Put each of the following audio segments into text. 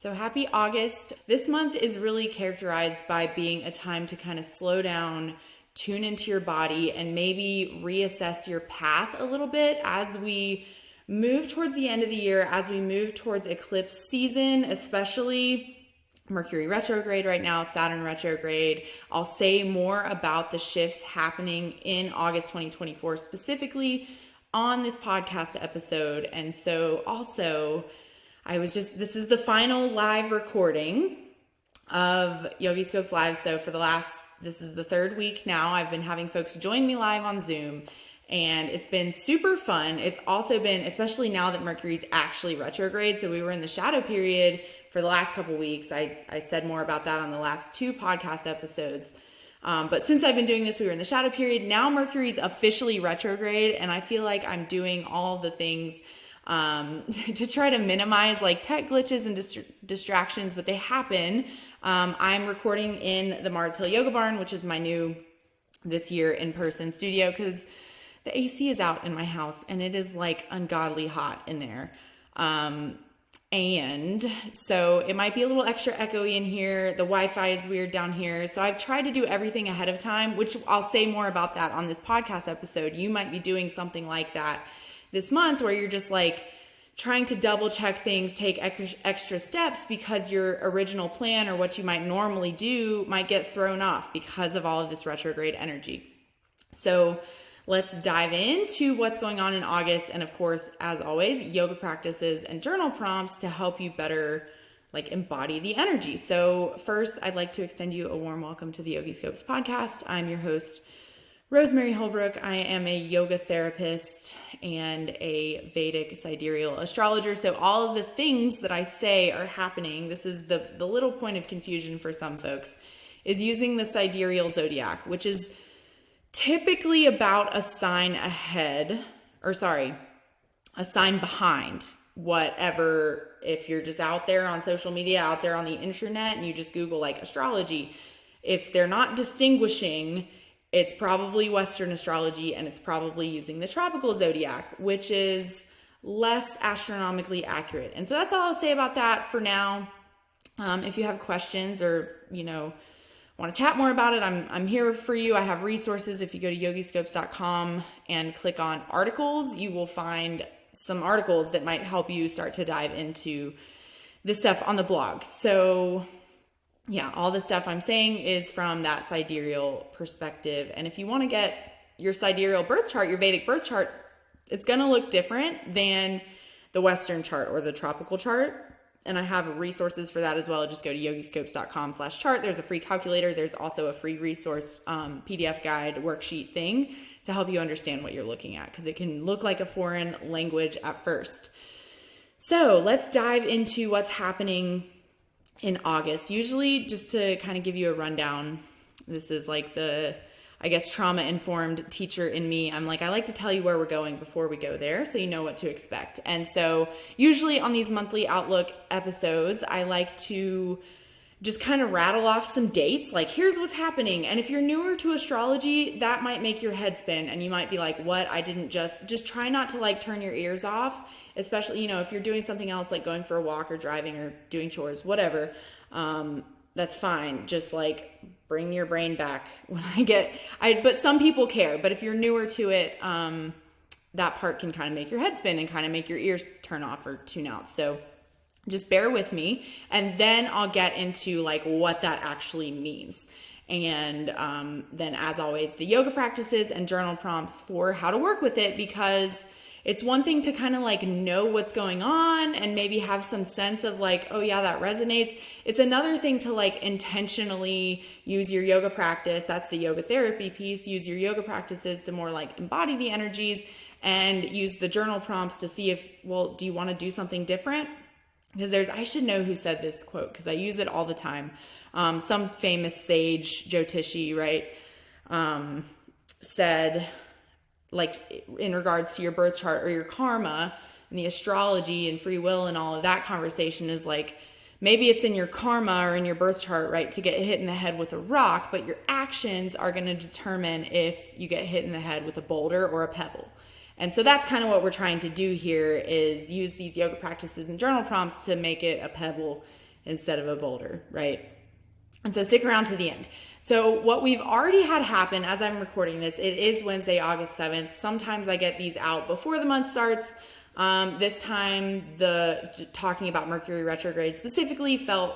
So happy August. This month is really characterized by being a time to kind of slow down, tune into your body, and maybe reassess your path a little bit as we move towards the end of the year, as we move towards eclipse season, especially Mercury retrograde right now, Saturn retrograde. I'll say more about the shifts happening in August 2024 specifically on this podcast episode. And so also, this is the final live recording of Yogiscopes Live. So this is the third week now. I've been having folks join me live on Zoom, and it's been super fun. It's also been, especially now that Mercury's actually retrograde. So we were in the shadow period for the last couple weeks. I said more about that on the last two podcast episodes. But since I've been doing this, we were in the shadow period. Now Mercury's officially retrograde, and I feel like I'm doing all the things to try to minimize like tech glitches and distractions, but they happen. I'm recording in the Mars Hill Yoga Barn, which is my new this year in-person studio, because the AC is out in my house and it is like ungodly hot in there. And so it might be a little extra echoey in here. The Wi-Fi is weird down here. So I've tried to do everything ahead of time, which I'll say more about that on this podcast episode. You might be doing something like that this month, where you're just like trying to double check things, take extra steps, because your original plan or what you might normally do might get thrown off because of all of this retrograde energy. So let's dive into what's going on in August. And of course, as always, yoga practices and journal prompts to help you better like embody the energy. So first, I'd like to extend you a warm welcome to the Yogiscopes podcast. I'm your host, Rosemary Holbrook. I am a yoga therapist and a Vedic sidereal astrologer. So all of the things that I say are happening. This is the little point of confusion for some folks, is using the sidereal zodiac, which is typically about a sign ahead, a sign behind whatever. If you're just out there on social media, out there on the internet, and you just Google like astrology, if they're not distinguishing, it's probably Western astrology, and it's probably using the tropical zodiac, which is less astronomically accurate. And so that's all I'll say about that for now. If you have questions or, want to chat more about it, I'm here for you. I have resources. If you go to yogiscopes.com and click on articles, you will find some articles that might help you start to dive into this stuff on the blog. So yeah, all the stuff I'm saying is from that sidereal perspective. And if you want to get your sidereal birth chart, your Vedic birth chart, it's going to look different than the Western chart or the tropical chart. And I have resources for that as well. Just go to yogiscopes.com/chart. There's a free calculator. There's also a free resource PDF guide worksheet thing to help you understand what you're looking at, because it can look like a foreign language at first. So let's dive into what's happening in August. Usually, just to kind of give you a rundown, this is like the, trauma-informed teacher in me. I'm like, I like to tell you where we're going before we go there, so you know what to expect. And so usually on these monthly Outlook episodes, I like to just kind of rattle off some dates, like here's what's happening. And if you're newer to astrology, that might make your head spin, and you might be like, what? I didn't just try not to like turn your ears off, especially, if you're doing something else like going for a walk or driving or doing chores, whatever. That's fine. Just like bring your brain back but some people care, but if you're newer to it, that part can kind of make your head spin and kind of make your ears turn off or tune out. So just bear with me, and then I'll get into like what that actually means. And then as always, the yoga practices and journal prompts for how to work with it, because it's one thing to kind of like know what's going on and maybe have some sense of like, oh yeah, that resonates. It's another thing to like intentionally use your yoga practice. That's the yoga therapy piece. Use your yoga practices to more like embody the energies, and use the journal prompts to see if, well, do you want to do something different? Because I should know who said this quote, because I use it all the time. Some famous sage, Jyotishi, right, said, like in regards to your birth chart or your karma and the astrology and free will and all of that conversation, is like, maybe it's in your karma or in your birth chart, right, to get hit in the head with a rock, but your actions are going to determine if you get hit in the head with a boulder or a pebble. And so that's kind of what we're trying to do here, is use these yoga practices and journal prompts to make it a pebble instead of a boulder, right? And so stick around to the end. So what we've already had happen as I'm recording this, it is Wednesday, August 7th. Sometimes I get these out before the month starts. This time, talking about Mercury retrograde specifically felt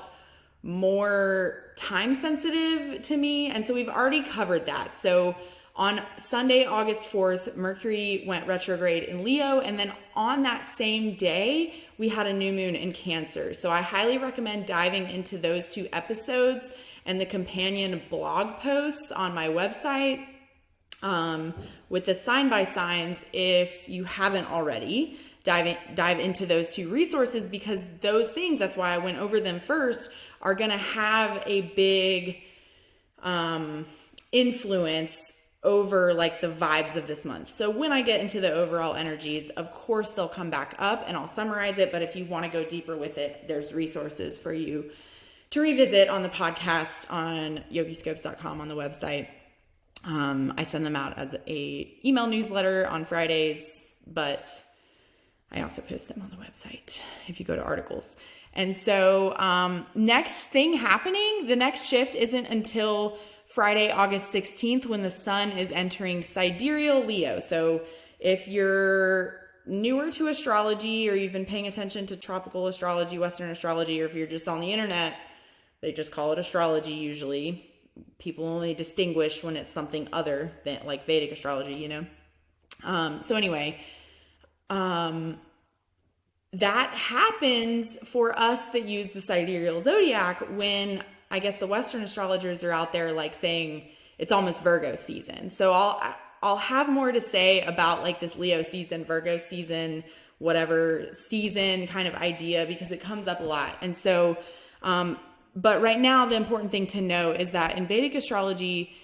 more time sensitive to me. And so we've already covered that. So on Sunday, August 4th, Mercury went retrograde in Leo. And then on that same day, we had a new moon in Cancer. So I highly recommend diving into those 2 episodes and the companion blog posts on my website with the sign by signs if you haven't already. Dive into those 2 resources, because those things, that's why I went over them first, are going to have a big influence over like the vibes of this month. So when I get into the overall energies, of course they'll come back up and I'll summarize it. But if you want to go deeper with it, there's resources for you to revisit on the podcast, on yogiscopes.com, on the website. I send them out as a email newsletter on Fridays, but I also post them on the website if you go to articles. And so next thing happening, the next shift isn't until Friday, August 16th, when the sun is entering sidereal Leo. So if you're newer to astrology, or you've been paying attention to tropical astrology, Western astrology, or if you're just on the internet, they just call it astrology usually. People only distinguish when it's something other than like Vedic astrology, you know? So anyway, that happens for us that use the sidereal zodiac when I guess the Western astrologers are out there like saying it's almost Virgo season. So I'll have more to say about like this Leo season, Virgo season, whatever season kind of idea, because it comes up a lot. And so, but right now the important thing to know is that in Vedic astrology,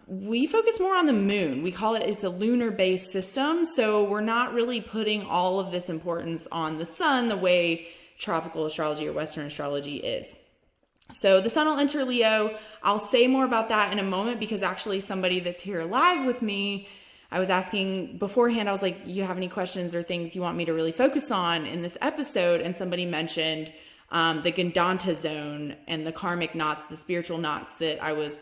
we focus more on the moon. We call it's a lunar-based system. So we're not really putting all of this importance on the sun the way tropical astrology or Western astrology is. So the sun will enter Leo. I'll say more about that in a moment, because actually somebody that's here live with me, I was asking beforehand, I was like, you have any questions or things you want me to really focus on in this episode? And somebody mentioned the Gandanta zone and the karmic knots, the spiritual knots that I was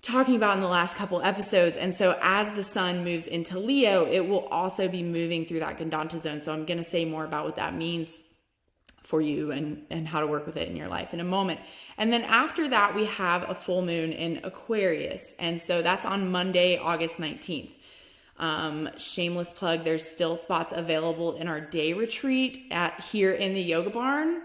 talking about in the last couple episodes. And so as the sun moves into Leo, it will also be moving through that Gandanta zone. So I'm going to say more about what that means for you and how to work with it in your life in a moment. And then after that, we have a full moon in Aquarius. And so that's on Monday, August 19th. Shameless plug, there's still spots available in our day retreat here in the Yoga Barn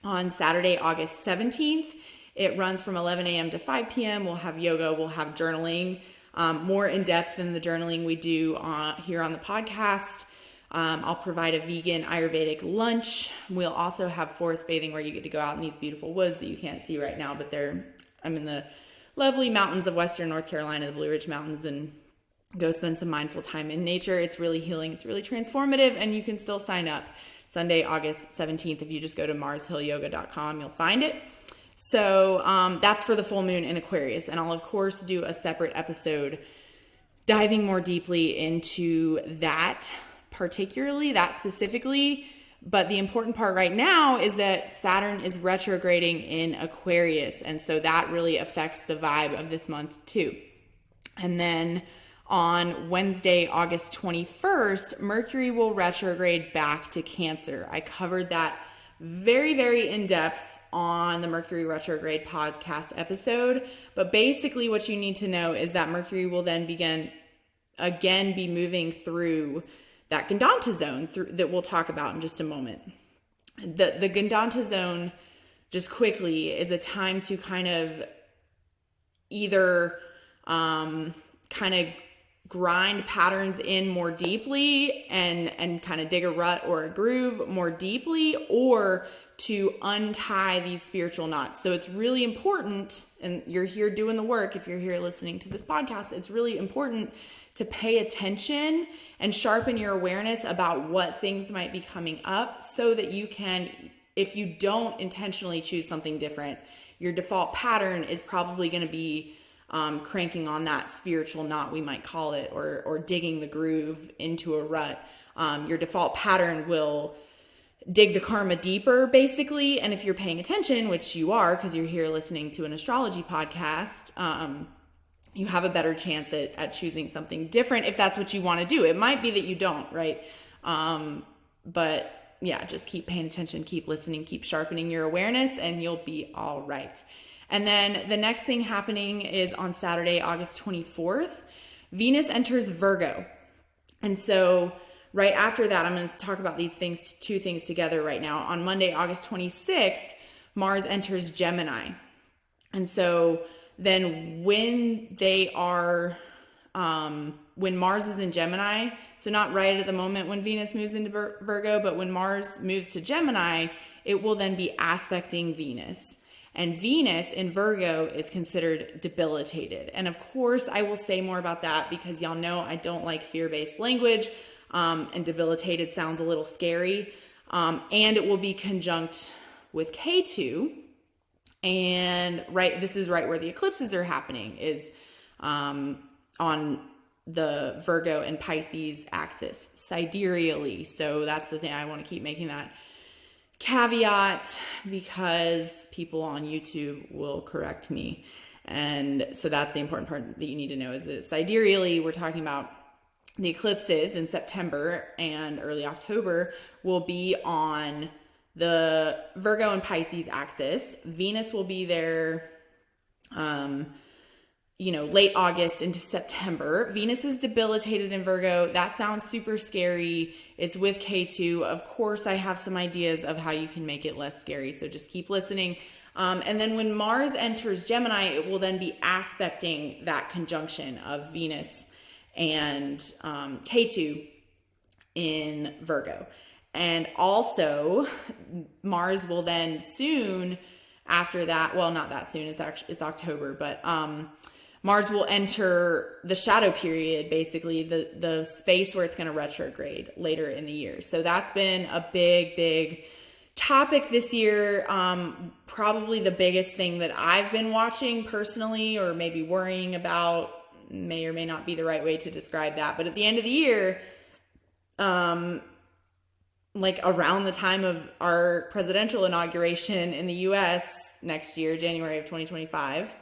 on Saturday, August 17th. It runs from 11 a.m. to 5 p.m. We'll have yoga, we'll have journaling, more in depth than the journaling we do here on the podcast. I'll provide a vegan Ayurvedic lunch. We'll also have forest bathing, where you get to go out in these beautiful woods that you can't see right now, but I'm in the lovely mountains of Western North Carolina, the Blue Ridge Mountains, and go spend some mindful time in nature. It's really healing. It's really transformative, and you can still sign up Sunday, August 17th. If you just go to marshillyoga.com, you'll find it. So that's for the full moon in Aquarius. And I'll, of course, do a separate episode diving more deeply into that, particularly that specifically. But the important part right now is that Saturn is retrograding in Aquarius. And so that really affects the vibe of this month too. And then on Wednesday, August 21st, Mercury will retrograde back to Cancer. I covered that very, very in depth on the Mercury retrograde podcast episode. But basically what you need to know is that Mercury will then be moving through that Gandanta zone that we'll talk about in just a moment. The Gandanta zone, just quickly, is a time to kind of either kind of grind patterns in more deeply and kind of dig a rut or a groove more deeply, or to untie these spiritual knots. So it's really important, and you're here doing the work, if you're here listening to this podcast, it's really important to pay attention and sharpen your awareness about what things might be coming up, so that you can, if you don't intentionally choose something different, your default pattern is probably going to be cranking on that spiritual knot, we might call it, or digging the groove into a rut. Your default pattern will dig the karma deeper, basically. And if you're paying attention, which you are because you're here listening to an astrology podcast, you have a better chance at choosing something different if that's what you want to do. It might be that you don't, right? But yeah, just keep paying attention, keep listening, keep sharpening your awareness, and you'll be all right. And then the next thing happening is on Saturday, August 24th, Venus enters Virgo. And so right after that, I'm going to talk about these things, two things together right now. On Monday, August 26th, Mars enters Gemini. And so then when Mars is in Gemini, so not right at the moment when Venus moves into Virgo, but when Mars moves to Gemini, it will then be aspecting Venus. And Venus in Virgo is considered debilitated. And of course, I will say more about that because y'all know I don't like fear-based language, and debilitated sounds a little scary. And it will be conjunct with Ketu. And this is right where the eclipses are happening, is on the Virgo and Pisces axis sidereally. So that's the thing, I want to keep making that caveat because people on YouTube will correct me. And so that's the important part that you need to know, is that sidereally, we're talking about the eclipses in September and early October will be on the Virgo and Pisces axis. Venus will be there, late August into September. Venus is debilitated in Virgo. That sounds super scary. It's with Ketu. Of course, I have some ideas of how you can make it less scary, so just keep listening. And then when Mars enters Gemini, it will then be aspecting that conjunction of Venus and Ketu in Virgo. And also, Mars will then soon after that, well, not that soon, it's October, but Mars will enter the shadow period, basically the space where it's going to retrograde later in the year. So that's been a big topic this year. Probably the biggest thing that I've been watching personally, or maybe worrying about, may or may not be the right way to describe that. But at the end of the year, like around the time of our presidential inauguration in the US next year, January of 2025,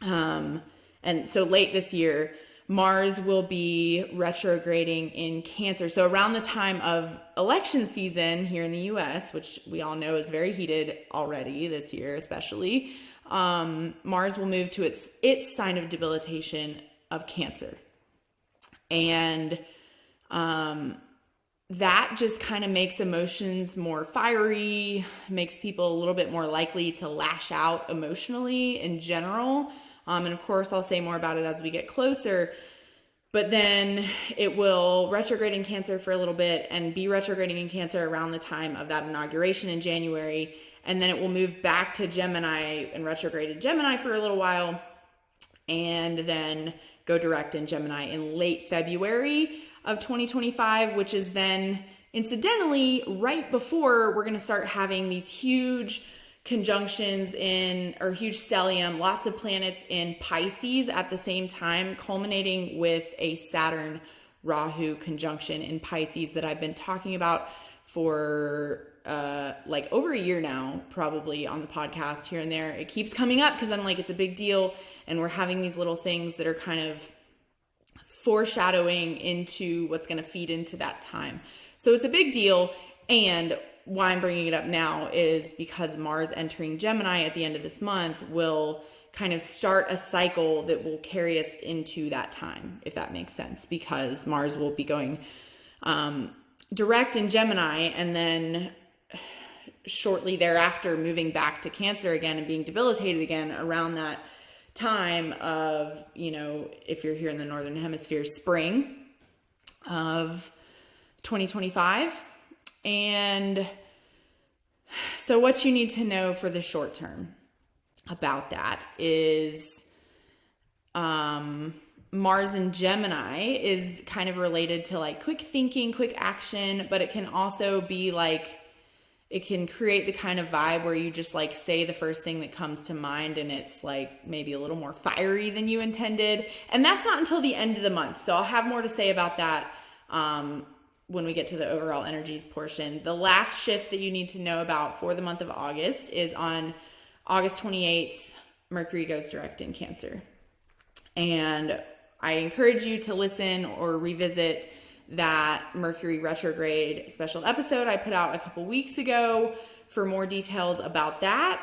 and so late this year, Mars will be retrograding in Cancer. So around the time of election season here in the US, which we all know is very heated already this year especially, Mars will move to its sign of debilitation of Cancer. And that just kind of makes emotions more fiery, makes people a little bit more likely to lash out emotionally in general. And of course, I'll say more about it as we get closer. But then it will retrograde in Cancer for a little bit and be retrograding in Cancer around the time of that inauguration in January. And then it will move back to Gemini and retrograde in Gemini for a little while. And then go direct in Gemini in late February of 2025, which is then incidentally right before we're going to start having these huge conjunctions or huge stellium, lots of planets in Pisces at the same time, culminating with a Saturn Rahu conjunction in Pisces that I've been talking about for like over a year now, probably on the podcast here and there. It keeps coming up because I'm like, it's a big deal, and we're having these little things that are kind of foreshadowing into what's going to feed into that time. So it's a big deal. And why I'm bringing it up now is because Mars entering Gemini at the end of this month will kind of start a cycle that will carry us into that time, if that makes sense, because Mars will be going direct in Gemini and then shortly thereafter moving back to Cancer again and being debilitated again around that time of, if you're here in the Northern Hemisphere, spring of 2025. And so what you need to know for the short term about that is Mars in Gemini is kind of related to like quick thinking, quick action, but it can also be like, it can create the kind of vibe where you just like say the first thing that comes to mind and it's like maybe a little more fiery than you intended. And that's not until the end of the month. So I'll have more to say about that when we get to the overall energies portion. The last shift that you need to know about for the month of August is on August 28th, Mercury goes direct in Cancer. And I encourage you to listen or revisit that Mercury retrograde special episode I put out a couple weeks ago for more details about that.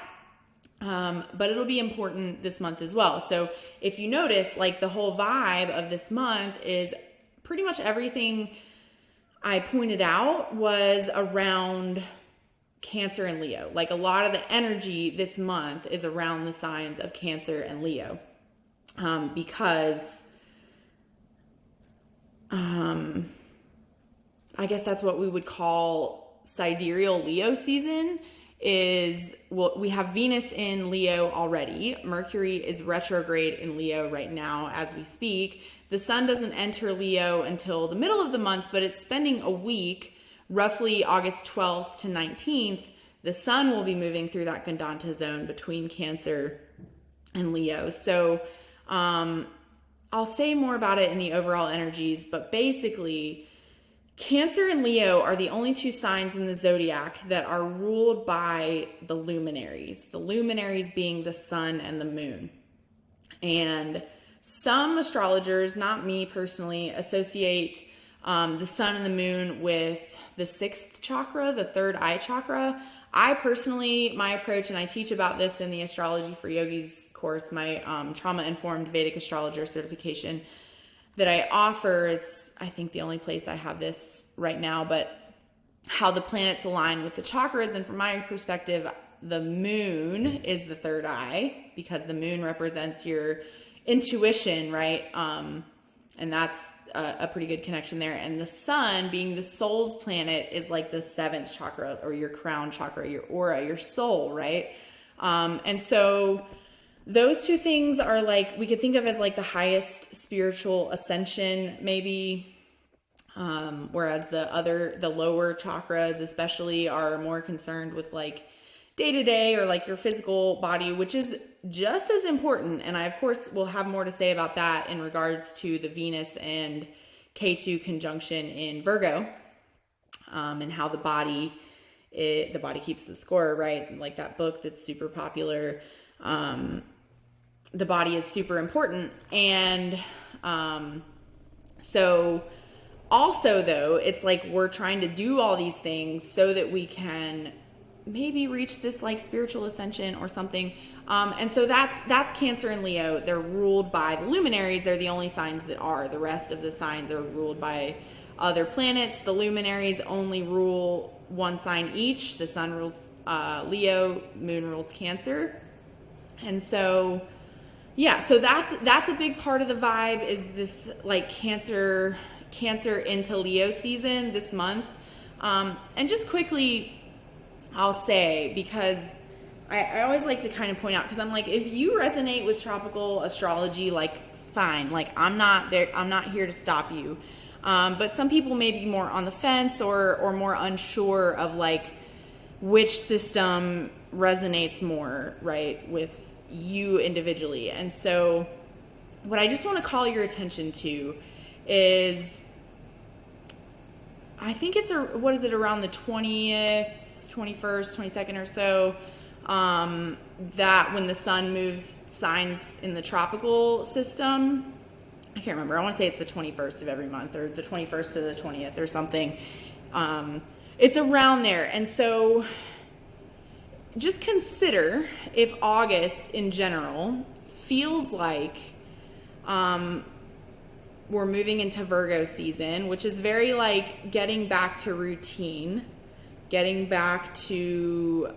But it'll be important this month as well. So if you notice, like the whole vibe of this month is pretty much everything I pointed out was around Cancer and Leo. Like a lot of the energy this month is around the signs of Cancer and Leo. Because I guess that's what we would call sidereal Leo season. We have Venus in Leo already. Mercury is retrograde in Leo right now as we speak. The sun doesn't enter Leo until the middle of the month, but it's spending a week, roughly August 12th to 19th. The sun will be moving through that Gandanta zone between Cancer and Leo. So I'll say more about it in the overall energies, but basically Cancer and Leo are the only two signs in the zodiac that are ruled by the luminaries being the sun and the moon. And some astrologers, not me personally, associate the sun and the moon with the sixth chakra, the third eye chakra. I personally, my approach, and I teach about this in the Astrology for Yogis course, my trauma-informed Vedic astrologer certification that I offer is, I think, the only place I have this right now, but how the planets align with the chakras. And from my perspective, the moon is the third eye because the moon represents your intuition, right? And that's a pretty good connection there. And the sun, being the soul's planet, is like the seventh chakra or your crown chakra, your aura, your soul, right? And so those two things are like, we could think of as like the highest spiritual ascension, maybe, whereas the lower chakras especially are more concerned with like day-to-day or like your physical body, which is just as important. And I, of course, will have more to say about that in regards to the Venus and Ketu conjunction in Virgo, and how the body keeps the score, right? Like that book that's super popular. The body is super important. And so also, though, it's like we're trying to do all these things so that we can maybe reach this like spiritual ascension or something. And so that's Cancer and Leo. They're ruled by the luminaries. They're the only signs that are. The rest of the signs are ruled by other planets. The luminaries only rule one sign each. The sun rules Leo, moon rules Cancer. And so, yeah, so that's a big part of the vibe, is this like Cancer into Leo season this month. And just quickly, I'll say, because I always like to kind of point out, because I'm like, if you resonate with tropical astrology, like fine, like I'm not here to stop you. But some people may be more on the fence or more unsure of like which system resonates more, right, with you individually. And so what I just want to call your attention to is, I think it's around the 20th, 21st, 22nd or so, that when the sun moves signs in the tropical system, I can't remember. I want to say it's the 21st of every month, or the 21st to the 20th or something. It's around there. And so just consider if August in general feels like we're moving into Virgo season, which is very like getting back to routine, getting back to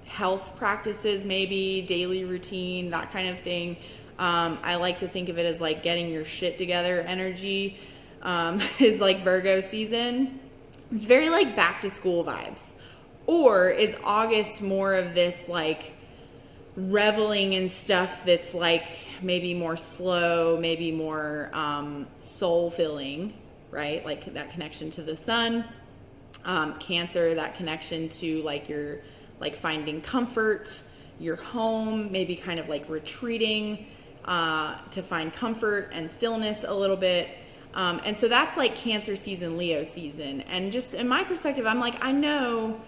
health practices, maybe daily routine, that kind of thing. I like to think of it as like getting your shit together energy, is like Virgo season. It's very like back to school vibes. Or is August more of this like reveling in stuff that's like maybe more slow, maybe more soul filling, right? Like that connection to the sun. Cancer, that connection to like your like finding comfort, your home, maybe kind of like retreating to find comfort and stillness a little bit. And so that's like Cancer season, Leo season. And just in my perspective, I'm like, I know,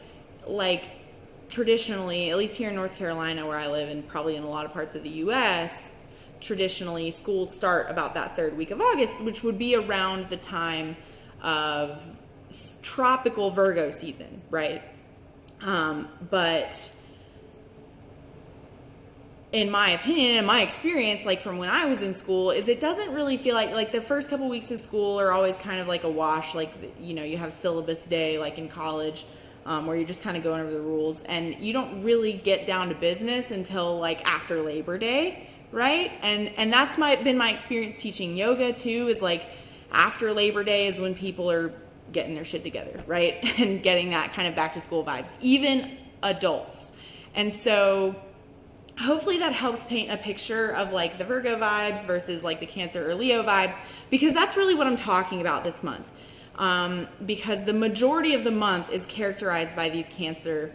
like, traditionally, at least here in North Carolina where I live, and probably in a lot of parts of the US, traditionally schools start about that third week of August, which would be around the time of tropical Virgo season, right? But in my opinion and my experience, like from when I was in school, is it doesn't really feel like the first couple weeks of school are always kind of like a wash. Like, you know, you have syllabus day like in college, where you're just kind of going over the rules, and you don't really get down to business until like after Labor Day, right? And that's been my experience teaching yoga too, is like after Labor Day is when people are getting their shit together, right? And getting that kind of back to school vibes, even adults. And so hopefully that helps paint a picture of like the Virgo vibes versus like the Cancer or Leo vibes, because that's really what I'm talking about this month. Because the majority of the month is characterized by these Cancer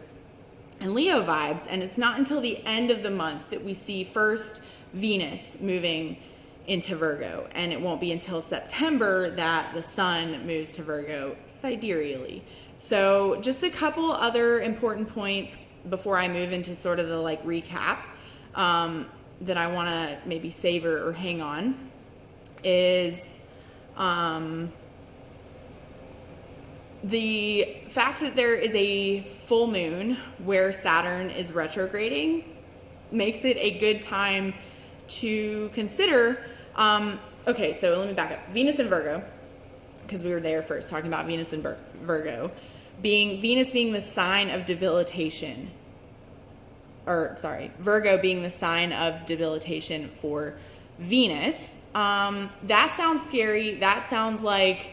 and Leo vibes, and it's not until the end of the month that we see first Venus moving into Virgo, and it won't be until September that the Sun moves to Virgo sidereally. So just a couple other important points before I move into sort of the like recap that I want to maybe savor or hang on is the fact that there is a full moon where Saturn is retrograding makes it a good time to consider. Okay, so let me back up. Venus and Virgo, because we were there first talking about Venus and Virgo, Venus being the sign of debilitation, Virgo being the sign of debilitation for Venus. That sounds scary. That sounds like,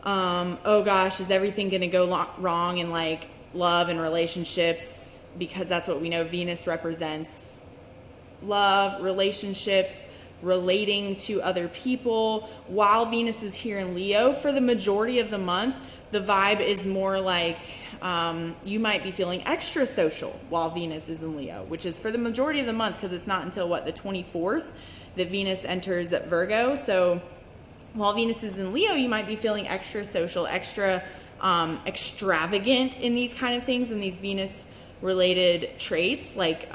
oh gosh, is everything going to go wrong in like love and relationships? Because that's what we know Venus represents: love, relationships, relating to other people. While Venus is here in Leo for the majority of the month, the vibe is more like you might be feeling extra social while Venus is in Leo, which is for the majority of the month, because it's not until the 24th that Venus enters Virgo. So while Venus is in Leo, you might be feeling extra social, extra extravagant in these kind of things, in these Venus related traits. Like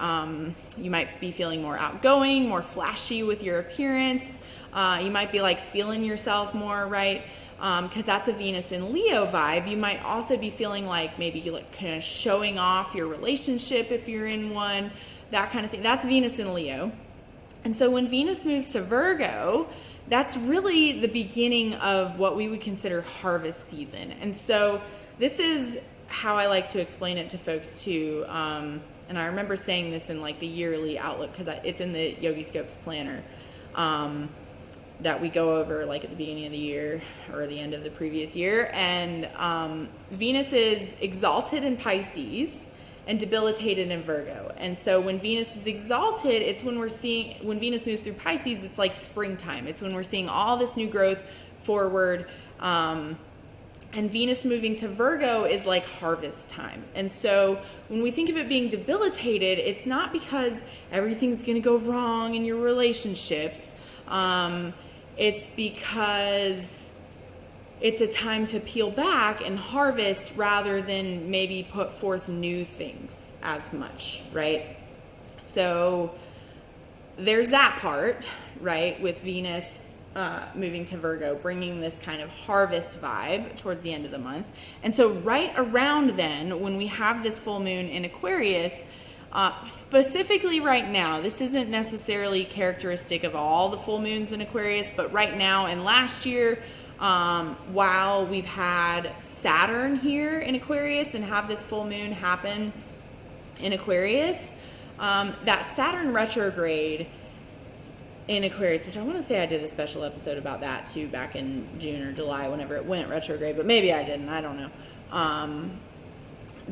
you might be feeling more outgoing, more flashy with your appearance. You might be like feeling yourself more, right? Because that's a Venus in Leo vibe. You might also be feeling like maybe you like kind of showing off your relationship if you're in one, that kind of thing. That's Venus in Leo. And so when Venus moves to Virgo, that's really the beginning of what we would consider harvest season. And so this is how I like to explain it to folks too. And I remember saying this in like the yearly outlook, because it's in the Horoscopes planner that we go over like at the beginning of the year or the end of the previous year. And Venus is exalted in Pisces and debilitated in Virgo. And so when Venus is exalted, it's when when Venus moves through Pisces, it's like springtime. It's when we're seeing all this new growth forward. And Venus moving to Virgo is like harvest time. And so when we think of it being debilitated, it's not because everything's going to go wrong in your relationships. It's because it's a time to peel back and harvest rather than maybe put forth new things as much, right? So there's that part, right, with Venus moving to Virgo, bringing this kind of harvest vibe towards the end of the month. And so right around then, when we have this full moon in Aquarius, specifically right now, this isn't necessarily characteristic of all the full moons in Aquarius, but right now and last year, while we've had Saturn here in Aquarius and have this full moon happen in Aquarius, that Saturn retrograde in Aquarius, which I want to say I did a special episode about that too back in June or July, whenever it went retrograde, but maybe I didn't, I don't know.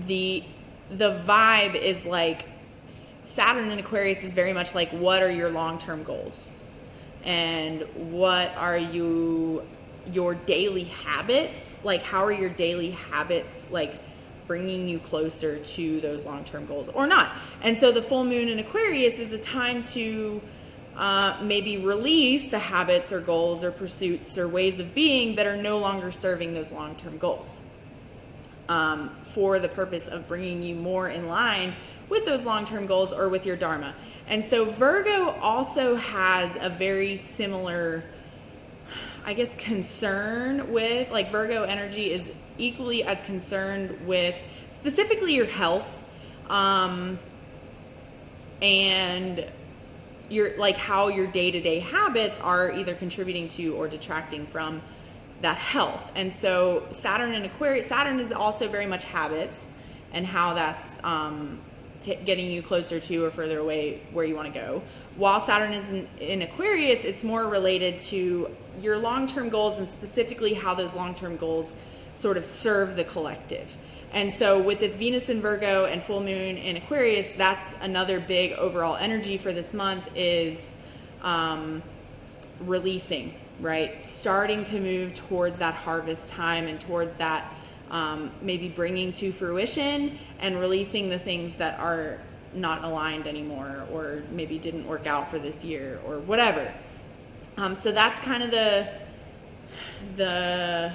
The vibe is like Saturn in Aquarius is very much like, what are your long-term goals? And what are your daily habits? Like, how are your daily habits like bringing you closer to those long-term goals or not? And so the full moon in Aquarius is a time to maybe release the habits or goals or pursuits or ways of being that are no longer serving those long-term goals, for the purpose of bringing you more in line with those long-term goals or with your dharma. And so Virgo also has a very similar, I guess, concern with, like, Virgo energy is equally as concerned with specifically your health, and your, like, how your day-to-day habits are either contributing to or detracting from that health. And so Saturn in Aquarius, Saturn is also very much habits and how that's getting you closer to or further away where you want to go. While Saturn is in Aquarius, it's more related to your long-term goals and specifically how those long-term goals sort of serve the collective. And so with this Venus in Virgo and full moon in Aquarius, that's another big overall energy for this month is releasing, right? Starting to move towards that harvest time and towards that maybe bringing to fruition and releasing the things that are not aligned anymore or maybe didn't work out for this year or whatever. So that's kind of the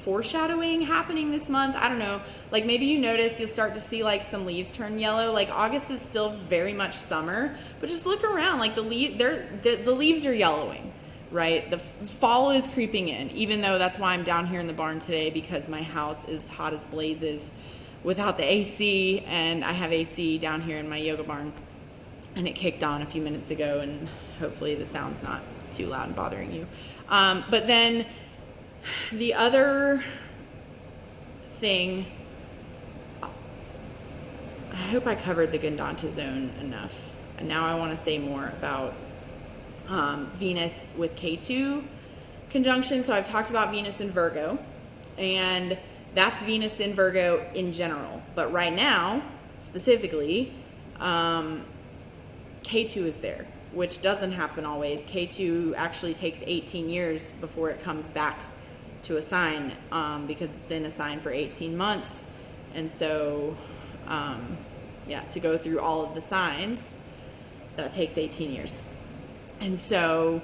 foreshadowing happening this month. I don't know, like maybe you notice you'll start to see like some leaves turn yellow. Like August is still very much summer, but just look around, like the leaves are yellowing, right? The fall is creeping in, even though that's why I'm down here in the barn today, because my house is hot as blazes without the AC, and I have AC down here in my yoga barn, and it kicked on a few minutes ago, and hopefully the sound's not too loud and bothering you. But then the other thing, I hope I covered the Gandanta zone enough. And now I want to say more about Venus with Ketu conjunction. So I've talked about Venus in Virgo, and that's Venus in Virgo in general. But right now, specifically, Ketu is there, which doesn't happen always. Ketu actually takes 18 years before it comes back to a sign, because it's in a sign for 18 months. And so, to go through all of the signs, that takes 18 years. And so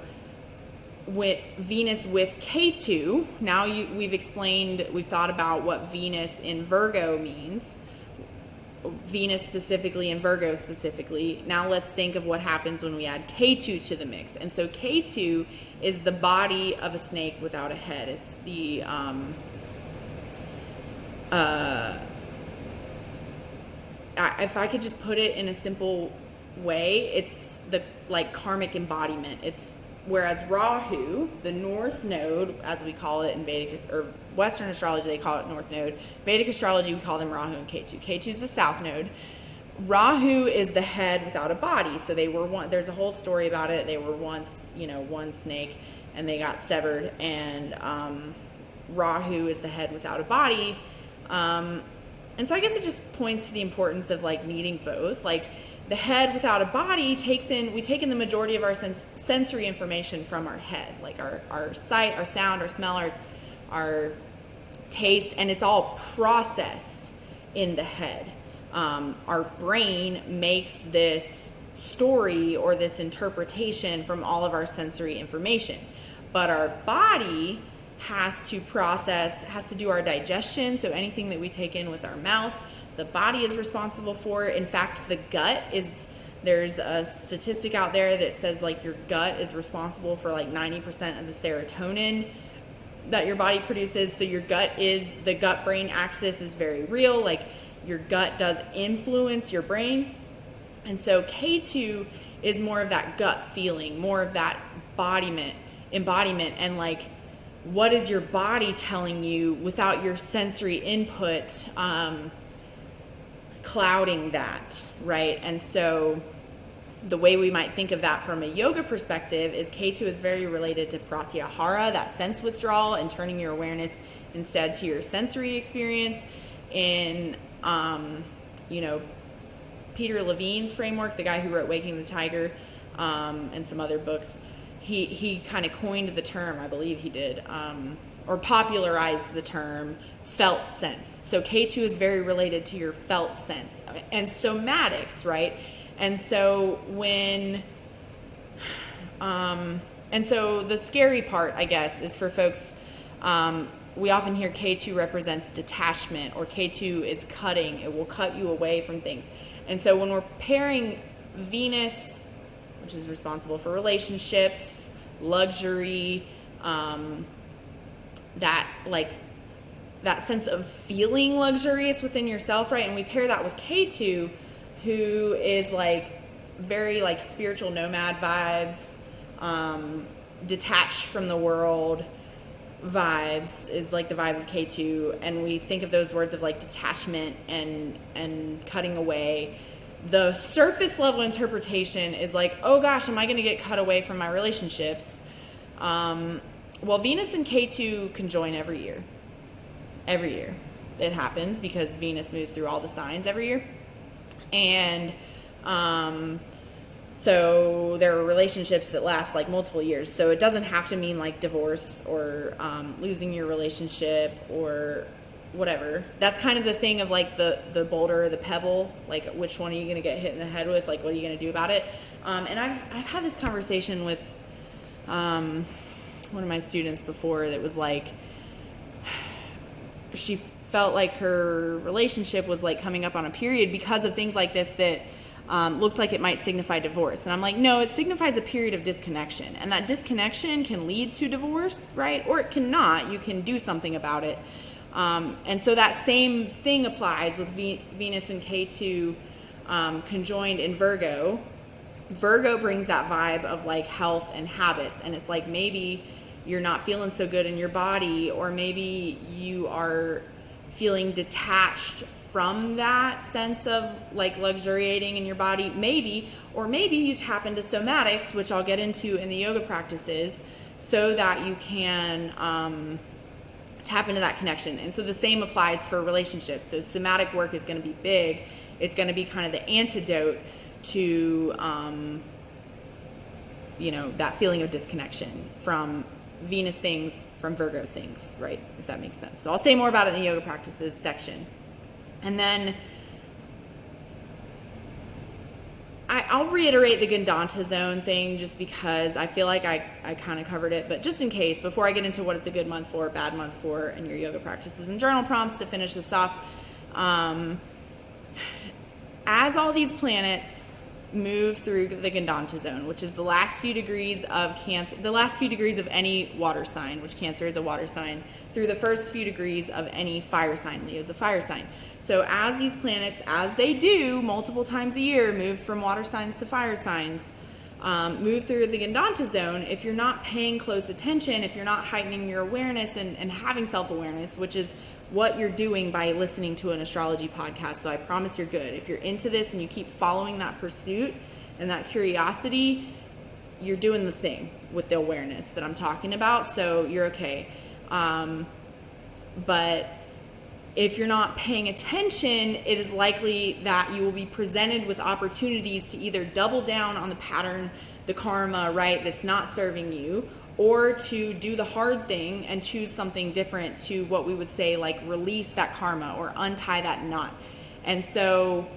with Venus with Ketu, now we've thought about what Venus in Virgo means. Venus specifically and Virgo specifically. Now let's think of what happens when we add Ketu to the mix. And so Ketu is the body of a snake without a head. It's the if I could just put it in a simple way, it's the like karmic embodiment. It's whereas Rahu, the North Node, as we call it in Vedic or Western astrology, they call it North Node. Vedic astrology, we call them Rahu and Ketu. Ketu is the South Node. Rahu is the head without a body. So they were one. There's a whole story about it. They were once, one snake, and they got severed. And Rahu is the head without a body. And so I guess it just points to the importance of like needing both. Like the head without a body we take in the majority of our sensory information from our head, like our sight, our sound, our smell, our taste, and it's all processed in the head. Our brain makes this story or this interpretation from all of our sensory information, but our body has to do our digestion. So anything that we take in with our mouth, the body is responsible for. In fact, the gut there's a statistic out there that says like your gut is responsible for like 90% of the serotonin that your body produces. So the gut brain axis is very real. Like your gut does influence your brain. And so K2 is more of that gut feeling, more of that embodiment, and like, what is your body telling you without your sensory input clouding that, right? And so the way we might think of that from a yoga perspective is Ketu is very related to pratyahara, that sense withdrawal, and turning your awareness instead to your sensory experience. In Peter Levine's framework, the guy who wrote Waking the Tiger, and some other books, he kind of coined the term, I believe he did, or popularized the term felt sense. So Ketu is very related to your felt sense and somatics, right? And so and so the scary part, I guess, is for folks, we often hear Ketu represents detachment, or Ketu is cutting. It will cut you away from things. And so when we're pairing Venus, which is responsible for relationships, luxury, that sense of feeling luxurious within yourself, right? And we pair that with Ketu, who is like very like spiritual nomad vibes, detached from the world vibes, is like the vibe of Ketu. And we think of those words of like detachment and cutting away. The surface level interpretation is like, oh gosh, am I going to get cut away from my relationships? Well, Venus and Ketu conjoin every year. Every year. It happens because Venus moves through all the signs every year. And so there are relationships that last like multiple years. So it doesn't have to mean like divorce or losing your relationship or whatever. That's kind of the thing of like the boulder or the pebble, like which one are you going to get hit in the head with? Like, what are you going to do about it? And I've had this conversation with one of my students before that was like, she felt like her relationship was like coming up on a period because of things like this that looked like it might signify divorce. And I'm like, no, it signifies a period of disconnection. And that disconnection can lead to divorce, right? Or it cannot. You can do something about it. And so that same thing applies with Venus and Ketu conjoined in Virgo. Virgo brings that vibe of like health and habits. And it's like maybe you're not feeling so good in your body, or maybe you are feeling detached from that sense of like luxuriating in your body, maybe, or maybe you tap into somatics, which I'll get into in the yoga practices, so that you can tap into that connection. And so the same applies for relationships. So somatic work is going to be big. It's going to be kind of the antidote to that feeling of disconnection from Venus things, from Virgo things, right? If that makes sense. So I'll say more about it in the yoga practices section. And then I'll reiterate the Gandanta zone thing just because I feel like I kind of covered it, but just in case, before I get into what it's a good month for, bad month for, and your yoga practices and journal prompts to finish this off, as all these planets move through the Gandanta zone, which is the last few degrees of Cancer, the last few degrees of any water sign, which Cancer is a water sign, through the first few degrees of any fire sign. Leo is a fire sign. So as these planets, as they do multiple times a year, move from water signs to fire signs, move through the Gandanta zone, if you're not paying close attention, if you're not heightening your awareness and having self-awareness, which is what you're doing by listening to an astrology podcast, so I promise you're good. If you're into this and you keep following that pursuit and that curiosity, you're doing the thing with the awareness that I'm talking about, so you're okay. But if you're not paying attention, it is likely that you will be presented with opportunities to either double down on the pattern, the karma, right, that's not serving you, or to do the hard thing and choose something different to what we would say like release that karma or untie that knot. And so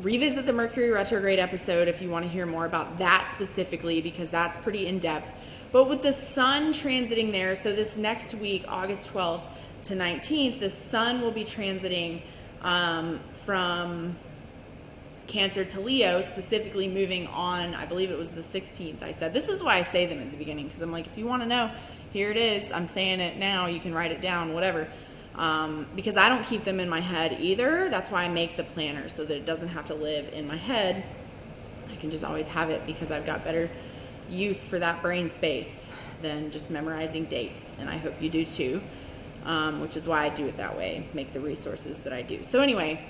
revisit the Mercury Retrograde episode if you want to hear more about that specifically, because that's pretty in-depth. But with the sun transiting there, so this next week, August 12th to 19th, the sun will be transiting from Cancer to Leo, specifically moving on, I believe it was the 16th. I said, this is why I say them at the beginning, because I'm like, if you want to know, here it is. I'm saying it now. You can write it down, whatever. Because I don't keep them in my head either. That's why I make the planner, so that it doesn't have to live in my head. I can just always have it because I've got better use for that brain space than just memorizing dates. And I hope you do too, which is why I do it that way, make the resources that I do. So anyway,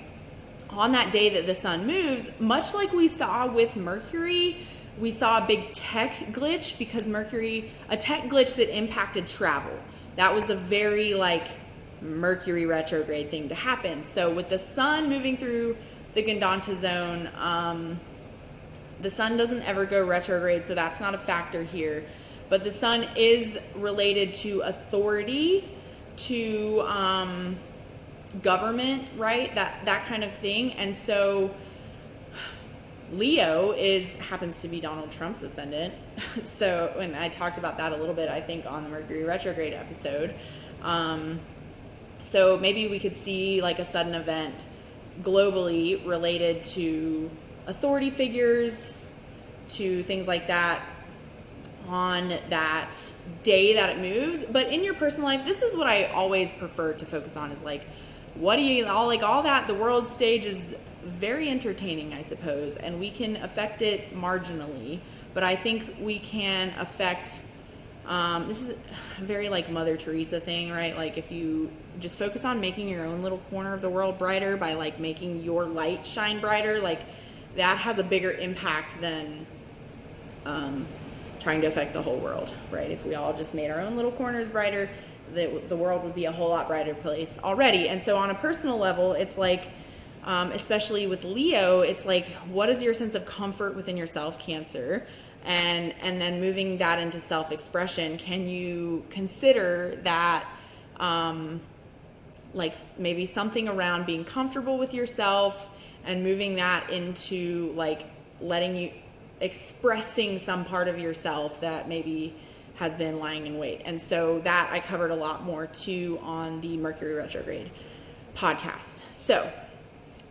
on that day that the sun moves, much like we saw with Mercury, we saw a big tech glitch because Mercury, a tech glitch that impacted travel. That was a very like Mercury retrograde thing to happen. So with the sun moving through the Gandanta zone, the sun doesn't ever go retrograde, so that's not a factor here. But the sun is related to authority, to government, right? That kind of thing. And so Leo happens to be Donald Trump's ascendant. So, and I talked about that a little bit, I think, on the Mercury retrograde episode. So maybe we could see like a sudden event globally related to authority figures, to things like that on that day that it moves. But in your personal life, this is what I always prefer to focus on, is like, what do you all that, the world stage is very entertaining, I suppose, and we can affect it marginally, but I think we can affect, this is a very like Mother Teresa thing, right? Like if you just focus on making your own little corner of the world brighter by like making your light shine brighter, like that has a bigger impact than trying to affect the whole world, right? If we all just made our own little corners brighter, the world would be a whole lot brighter place already. And so on a personal level, it's like, especially with Leo, it's like, what is your sense of comfort within yourself, Cancer? And then moving that into self-expression, can you consider that like maybe something around being comfortable with yourself and moving that into like expressing some part of yourself that maybe has been lying in wait. And so that I covered a lot more too on the Mercury retrograde podcast. So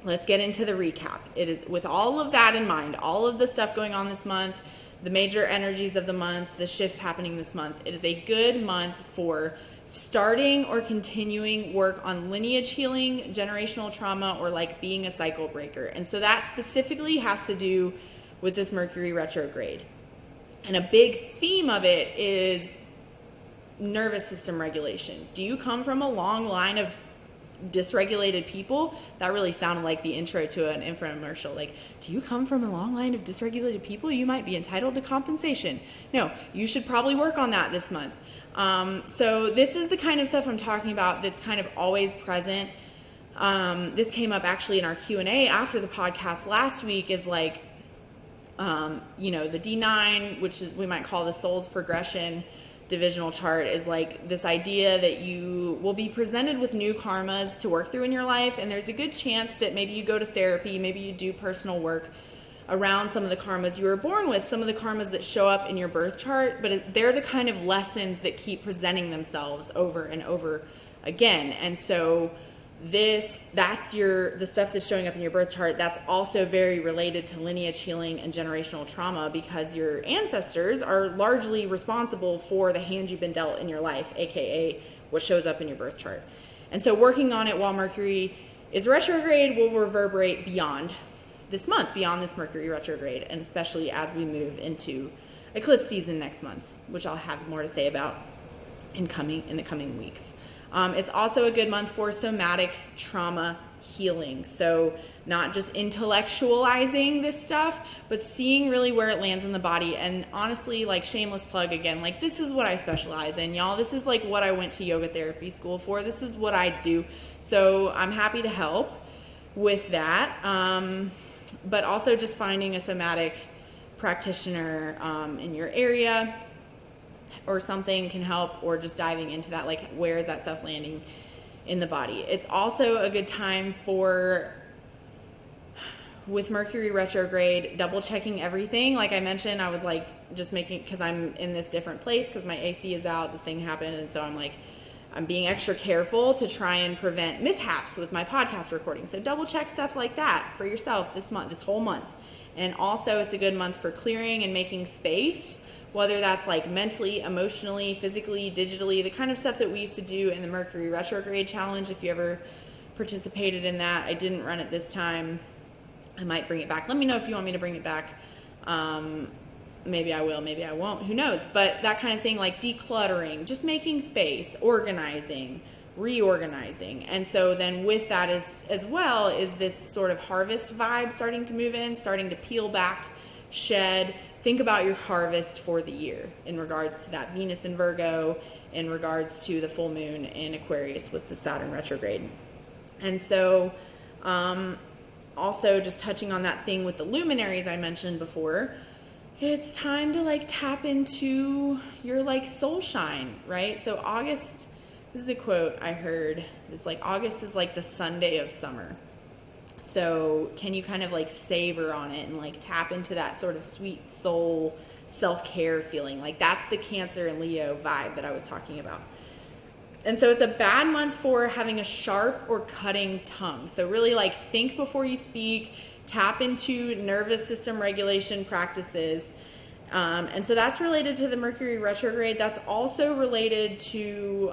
let's get into the recap. It is with all of that in mind, all of the stuff going on this month, the major energies of the month, the shifts happening this month. It is a good month for starting or continuing work on lineage healing, generational trauma, or like being a cycle breaker. And so that specifically has to do with this Mercury retrograde. And a big theme of it is nervous system regulation. Do you come from a long line of dysregulated people? That really sounded like the intro to an infomercial. Like, do you come from a long line of dysregulated people? You might be entitled to compensation. No, you should probably work on that this month. So this is the kind of stuff I'm talking about that's kind of always present. This came up actually in our Q&A after the podcast last week, is like, the D9, which is, we might call the soul's progression divisional chart, is like this idea that you will be presented with new karmas to work through in your life. And there's a good chance that maybe you go to therapy, maybe you do personal work around some of the karmas you were born with, some of the karmas that show up in your birth chart, but they're the kind of lessons that keep presenting themselves over and over again. And so the stuff that's showing up in your birth chart, that's also very related to lineage healing and generational trauma, because your ancestors are largely responsible for the hand you've been dealt in your life, aka what shows up in your birth chart. And so working on it while Mercury is retrograde will reverberate beyond this month, beyond this Mercury retrograde, and especially as we move into eclipse season next month, which I'll have more to say about in the coming weeks. It's also a good month for somatic trauma healing. So not just intellectualizing this stuff, but seeing really where it lands in the body. And honestly, like, shameless plug again, like, this is what I specialize in, y'all. This is like what I went to yoga therapy school for. This is what I do. So I'm happy to help with that. But also just finding a somatic practitioner in your area or something can help, or just diving into that, like, where is that stuff landing in the body. It's also a good time with Mercury retrograde, double checking everything. Like I mentioned, I was like just making, because I'm in this different place because my AC is out, this thing happened, and so I'm being extra careful to try and prevent mishaps with my podcast recording. So double check stuff like that for yourself this whole month. And also it's a good month for clearing and making space, whether that's like mentally, emotionally, physically, digitally, the kind of stuff that we used to do in the Mercury retrograde challenge. If you ever participated in that, I didn't run it this time. I might bring it back. Let me know if you want me to bring it back. Maybe I will, maybe I won't, who knows? But that kind of thing, like decluttering, just making space, organizing, reorganizing. And so then with that as well is this sort of harvest vibe starting to move in, starting to peel back, shed. Think about your harvest for the year in regards to that Venus in Virgo, in regards to the full moon in Aquarius with the Saturn retrograde. And so also just touching on that thing with the luminaries I mentioned before, it's time to like tap into your like soul shine, right? So August, this is a quote I heard, it's like August is like the Sunday of summer. So can you kind of like savor on it and like tap into that sort of sweet soul self-care feeling? Like that's the Cancer and Leo vibe that I was talking about. And so it's a bad month for having a sharp or cutting tongue. So really like think before you speak, tap into nervous system regulation practices. And so that's related to the Mercury retrograde. That's also related to,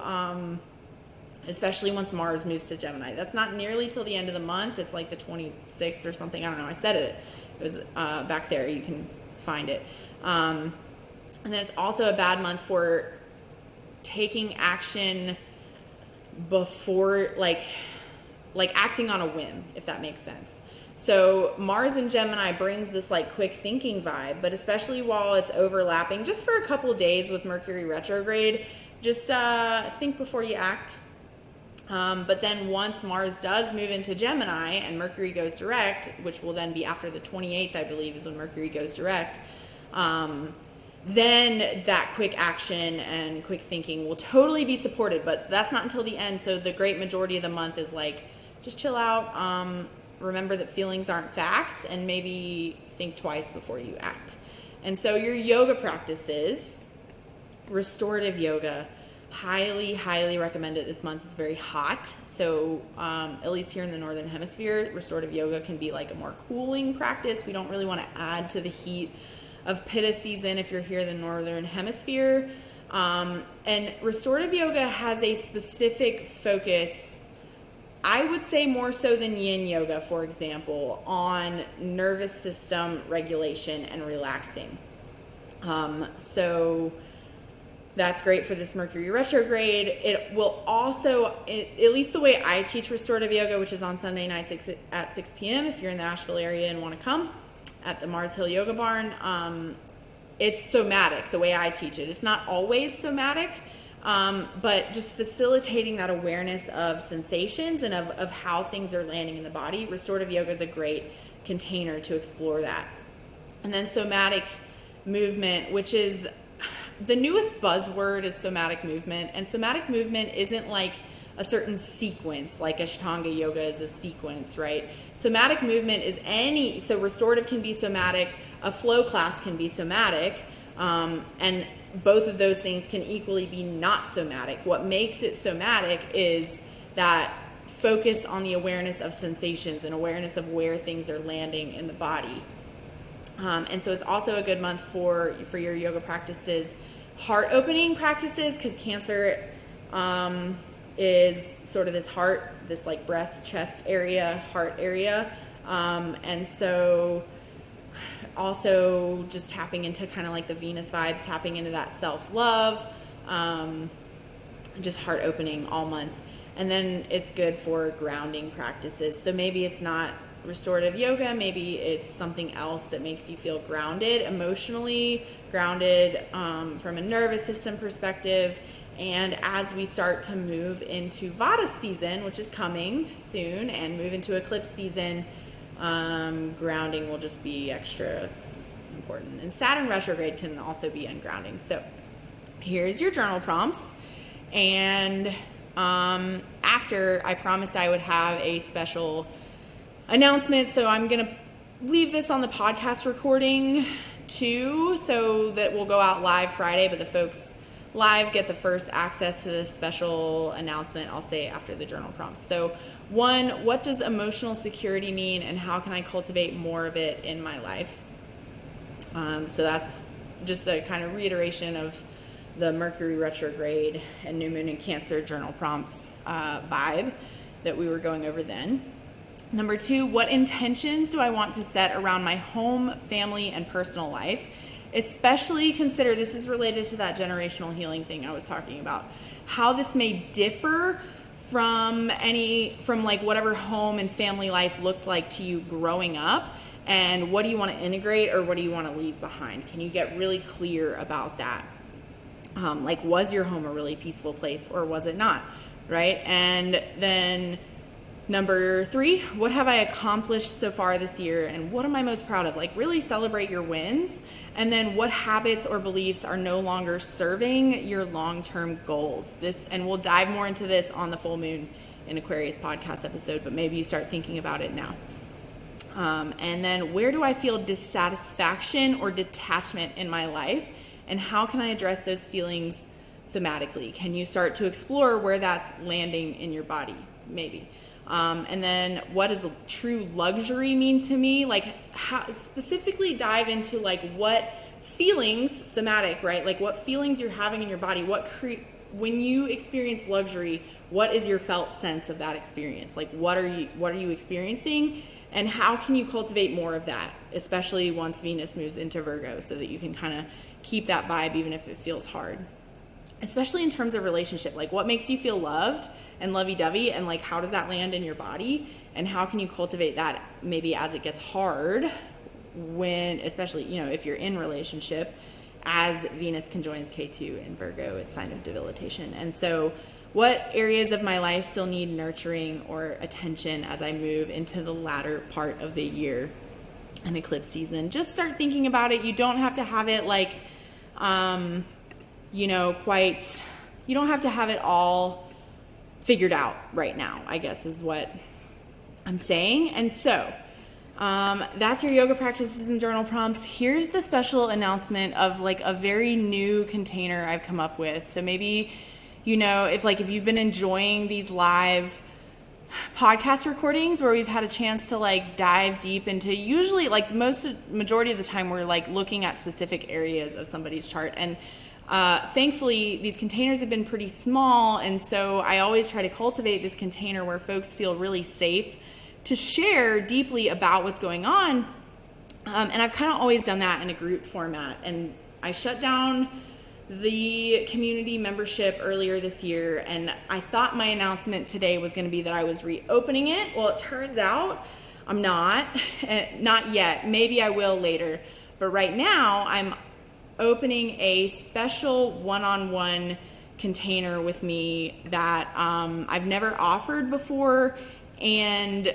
especially once Mars moves to Gemini. That's not nearly till the end of the month. It's like the 26th or something. I don't know. I said it. It was back there. You can find it. And then it's also a bad month for taking action before, like acting on a whim, if that makes sense. So Mars in Gemini brings this like quick thinking vibe, but especially while it's overlapping just for a couple days with Mercury retrograde, just think before you act. But then once Mars does move into Gemini and Mercury goes direct, which will then be after the 28th, I believe, is when Mercury goes direct, then that quick action and quick thinking will totally be supported. But that's not until the end. So the great majority of the month is like, just chill out. Remember that feelings aren't facts, and maybe think twice before you act. And so your yoga practices, restorative yoga, highly, highly recommend it this month. It's very hot. So at least here in the Northern Hemisphere, restorative yoga can be like a more cooling practice. We don't really want to add to the heat of Pitta season if you're here in the Northern Hemisphere. And restorative yoga has a specific focus, I would say more so than yin yoga, for example, on nervous system regulation and relaxing. So that's great for this Mercury retrograde. It will also, at least the way I teach restorative yoga, which is on Sunday nights at 6 p.m. if you're in the Asheville area and want to come, at the Mars Hill Yoga Barn. It's somatic, the way I teach it. It's not always somatic, but just facilitating that awareness of sensations and of how things are landing in the body. Restorative yoga is a great container to explore that. And then somatic movement, which is the newest buzzword, is somatic movement. And somatic movement isn't like a certain sequence, like Ashtanga yoga is a sequence, right? Somatic movement is so restorative can be somatic, a flow class can be somatic, and both of those things can equally be not somatic. What makes it somatic is that focus on the awareness of sensations and awareness of where things are landing in the body. And so it's also a good month for your yoga practices, heart opening practices, because Cancer is sort of this heart, this like breast, chest area, heart area. And so also just tapping into kind of like the Venus vibes, tapping into that self-love, just heart opening all month. And then it's good for grounding practices. So maybe it's not restorative yoga, maybe it's something else that makes you feel grounded, emotionally grounded, from a nervous system perspective. And as we start to move into Vata season, which is coming soon, and move into eclipse season, grounding will just be extra important. And Saturn retrograde can also be ungrounding. So here's your journal prompts. And after, I promised I would have a special announcement, so I'm going to leave this on the podcast recording too, so that will go out live Friday, but the folks live get the first access to this special announcement, I'll say, after the journal prompts. So 1, what does emotional security mean, and how can I cultivate more of it in my life? So that's just a kind of reiteration of the Mercury retrograde and new moon in Cancer journal prompts vibe that we were going over then. Number 2, what intentions do I want to set around my home, family, and personal life? Especially consider, this is related to that generational healing thing I was talking about, how this may differ from like whatever home and family life looked like to you growing up, and what do you want to integrate or what do you want to leave behind? Can you get really clear about that? Like, was your home a really peaceful place or was it not, right? And then number 3, what have I accomplished so far this year and what am I most proud of? Like, really celebrate your wins. And then what habits or beliefs are no longer serving your long-term goals? And we'll dive more into this on the full moon in Aquarius podcast episode, but maybe you start thinking about it now. And then where do I feel dissatisfaction or detachment in my life? And how can I address those feelings somatically? Can you start to explore where that's landing in your body? Maybe. And then what does true luxury mean to me? Like, how, specifically dive into like what feelings, somatic, right? Like what feelings you're having in your body. When you experience luxury, what is your felt sense of that experience? Like what are you experiencing? And how can you cultivate more of that, especially once Venus moves into Virgo, so that you can kind of keep that vibe even if it feels hard. Especially in terms of relationship, like what makes you feel loved and lovey-dovey, and like how does that land in your body, and how can you cultivate that maybe as it gets hard, when, especially, you know, if you're in relationship, as Venus conjoins Ketu in Virgo, it's sign of debilitation. And so what areas of my life still need nurturing or attention as I move into the latter part of the year and eclipse season? Just start thinking about it. You don't have to have it like, you don't have to have it all figured out right now, I guess is what I'm saying. And so that's your yoga practices and journal prompts. Here's the special announcement of like a very new container I've come up with. So maybe, you know, if you've been enjoying these live podcast recordings where we've had a chance to like dive deep into, usually like majority of the time we're like looking at specific areas of somebody's chart, and thankfully these containers have been pretty small, and so I always try to cultivate this container where folks feel really safe to share deeply about what's going on, and I've kind of always done that in a group format. And I shut down the community membership earlier this year, and I thought my announcement today was going to be that I was reopening it. Well, it turns out I'm not yet. Maybe I will later, but right now I'm opening a special one-on-one container with me that I've never offered before, and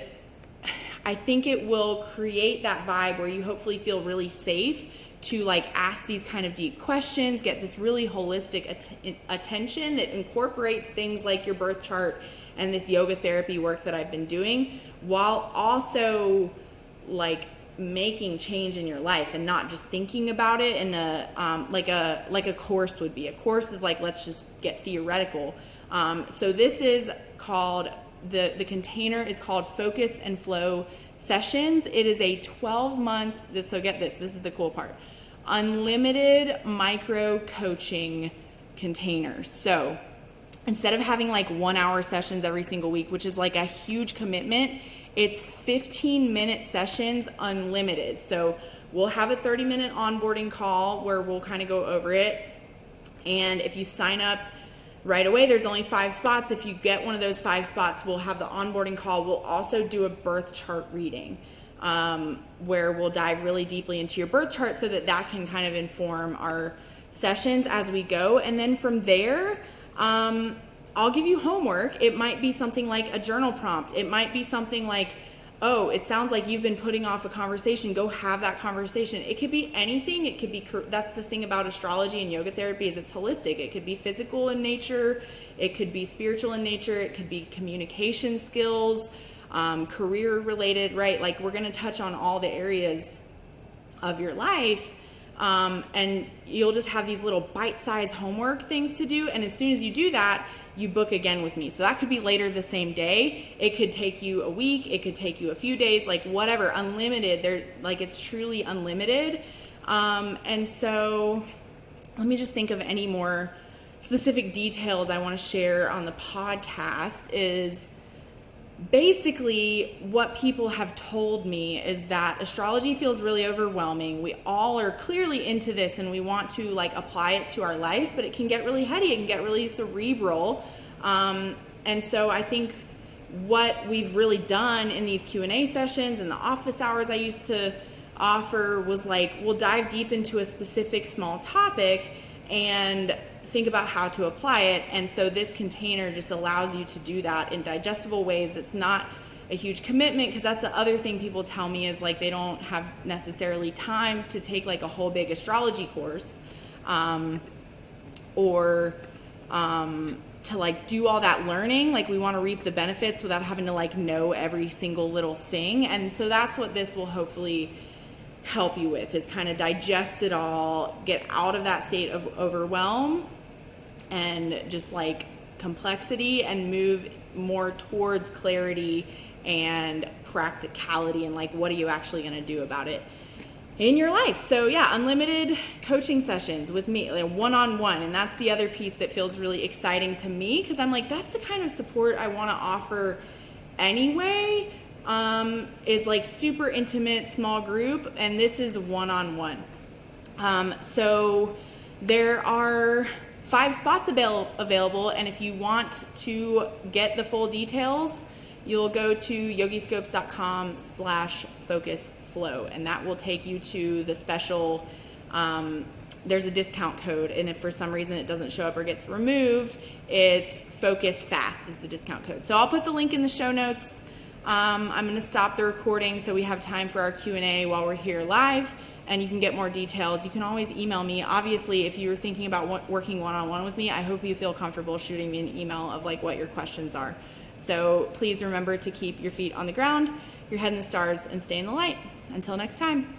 I think it will create that vibe where you hopefully feel really safe to like ask these kind of deep questions, get this really holistic attention that incorporates things like your birth chart and this yoga therapy work that I've been doing, while also like making change in your life and not just thinking about it in a like a course would be. A course is like, let's just get theoretical. So this is called, the container is called Focus and Flow Sessions. It is a 12-month, so get this is the cool part, unlimited micro coaching container. So instead of having like 1 hour sessions every single week, which is like a huge commitment, it's 15-minute sessions, unlimited. So we'll have a 30-minute onboarding call where we'll kind of go over it. And if you sign up right away, there's only 5 spots. If you get one of those 5 spots, we'll have the onboarding call. We'll also do a birth chart reading, where we'll dive really deeply into your birth chart so that can kind of inform our sessions as we go. And then from there, I'll give you homework. It might be something like a journal prompt. It might be something like, oh, it sounds like you've been putting off a conversation. Go have that conversation. It could be anything. It could be, that's the thing about astrology and yoga therapy, is it's holistic. It could be physical in nature. It could be spiritual in nature. It could be communication skills, career related, right? Like we're going to touch on all the areas of your life. And you'll just have these little bite-sized homework things to do. And as soon as you do that, you book again with me. So that could be later the same day. It could take you a week. It could take you a few days, like whatever, unlimited. It's truly unlimited. And so let me just think of any more specific details I want to share on the podcast. Is basically what people have told me is that astrology feels really overwhelming. We all are clearly into this and we want to like apply it to our life, but it can get really heady. It can get really cerebral. And so I think what we've really done in these Q&A sessions and the office hours I used to offer was like, we'll dive deep into a specific small topic and think about how to apply it. And so this container just allows you to do that in digestible ways. That's not a huge commitment, because that's the other thing people tell me is like they don't have necessarily time to take like a whole big astrology course, or to like do all that learning. Like we want to reap the benefits without having to like know every single little thing. And so that's what this will hopefully help you with, is kind of digest it all, get out of that state of overwhelm and just like complexity, and move more towards clarity and practicality, and like what are you actually going to do about it in your life. So yeah, unlimited coaching sessions with me, like one-on-one. And that's the other piece that feels really exciting to me, because I'm like, that's the kind of support I want to offer anyway, is like super intimate small group, and this is one-on-one. So there are 5 spots available, and if you want to get the full details, you'll go to yogiscopes.com/focusflow, and that will take you to the special, there's a discount code, and if for some reason it doesn't show up or gets removed, it's Focus Fast is the discount code. So I'll put the link in the show notes. I'm going to stop the recording so we have time for our Q&A while we're here live, and you can get more details. You can always email me. Obviously, if you're thinking about working one-on-one with me, I hope you feel comfortable shooting me an email of like what your questions are. So please remember to keep your feet on the ground, your head in the stars, and stay in the light. Until next time.